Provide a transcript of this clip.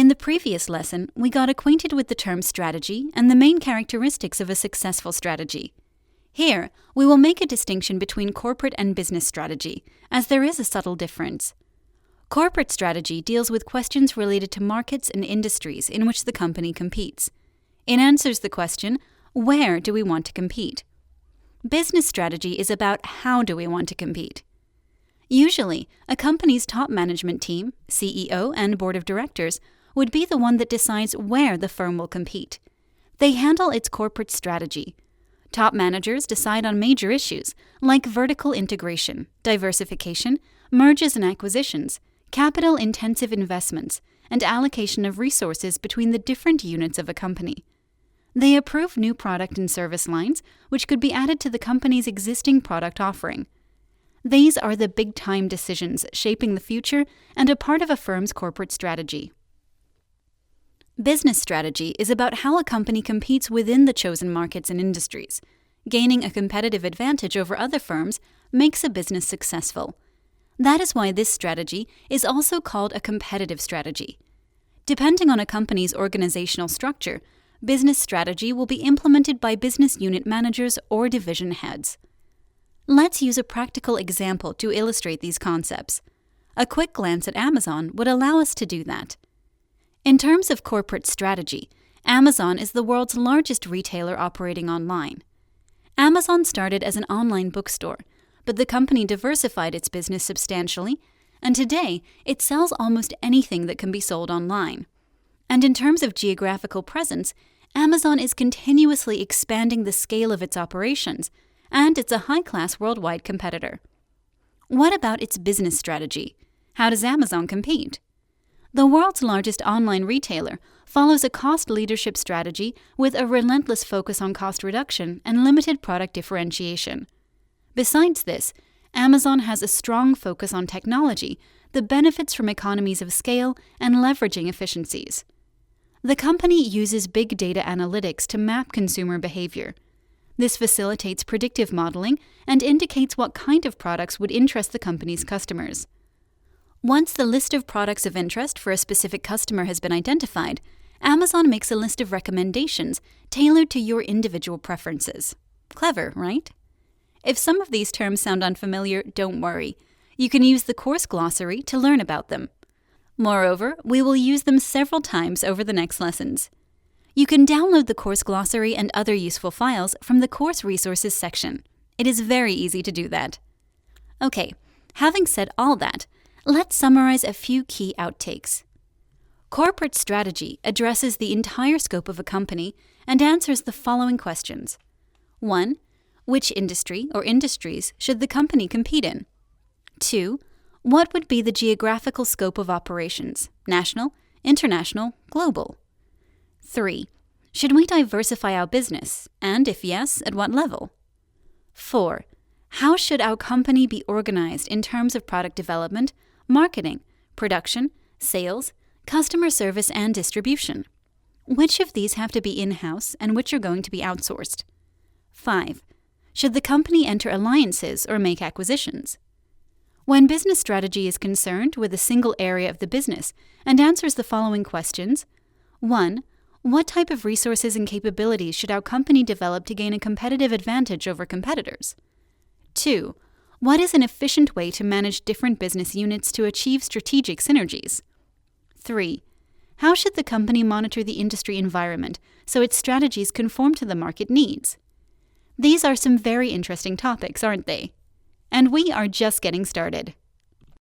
In the previous lesson, we got acquainted with the term strategy and the main characteristics of a successful strategy. Here, we will make a distinction between corporate and business strategy, as there is a subtle difference. Corporate strategy deals with questions related to markets and industries in which the company competes. It answers the question, where do we want to compete? Business strategy is about how do we want to compete. Usually, a company's top management team, CEO and board of directors, would be the one that decides where the firm will compete. They handle its corporate strategy. Top managers decide on major issues like vertical integration, diversification, mergers and acquisitions, capital-intensive investments, and allocation of resources between the different units of a company. They approve new product and service lines, which could be added to the company's existing product offering. These are the big-time decisions shaping the future and a part of a firm's corporate strategy. Business strategy is about how a company competes within the chosen markets and industries. Gaining a competitive advantage over other firms makes a business successful. That is why this strategy is also called a competitive strategy. Depending on a company's organizational structure, business strategy will be implemented by business unit managers or division heads. Let's use a practical example to illustrate these concepts. A quick glance at Amazon would allow us to do that. In terms of corporate strategy, Amazon is the world's largest retailer operating online. Amazon started as an online bookstore, but the company diversified its business substantially, and today it sells almost anything that can be sold online. And in terms of geographical presence, Amazon is continuously expanding the scale of its operations, and it's a high-class worldwide competitor. What about its business strategy? How does Amazon compete? The world's largest online retailer follows a cost leadership strategy with a relentless focus on cost reduction and limited product differentiation. Besides this, Amazon has a strong focus on technology that benefits from economies of scale and leveraging efficiencies. The company uses big data analytics to map consumer behavior. This facilitates predictive modeling and indicates what kind of products would interest the company's customers. Once the list of products of interest for a specific customer has been identified, Amazon makes a list of recommendations tailored to your individual preferences. Clever, right? If some of these terms sound unfamiliar, don't worry. You can use the course glossary to learn about them. Moreover, we will use them several times over the next lessons. You can download the course glossary and other useful files from the course resources section. It is very easy to do that. Okay, having said all that, let's summarize a few key outtakes. Corporate strategy addresses the entire scope of a company and answers the following questions. 1. Which industry or industries should the company compete in? 2. What would be the geographical scope of operations? National, international, global? 3. Should we diversify our business? And if yes, at what level? 4. How should our company be organized in terms of product development, marketing, production, sales, customer service, and distribution? Which of these have to be in-house and which are going to be outsourced? 5. Should the company enter alliances or make acquisitions? When business strategy is concerned with a single area of the business and answers the following questions: 1. What type of resources and capabilities should our company develop to gain a competitive advantage over competitors? 2. What is an efficient way to manage different business units to achieve strategic synergies? 3. How should the company monitor the industry environment so its strategies conform to the market needs? These are some very interesting topics, aren't they? And we are just getting started.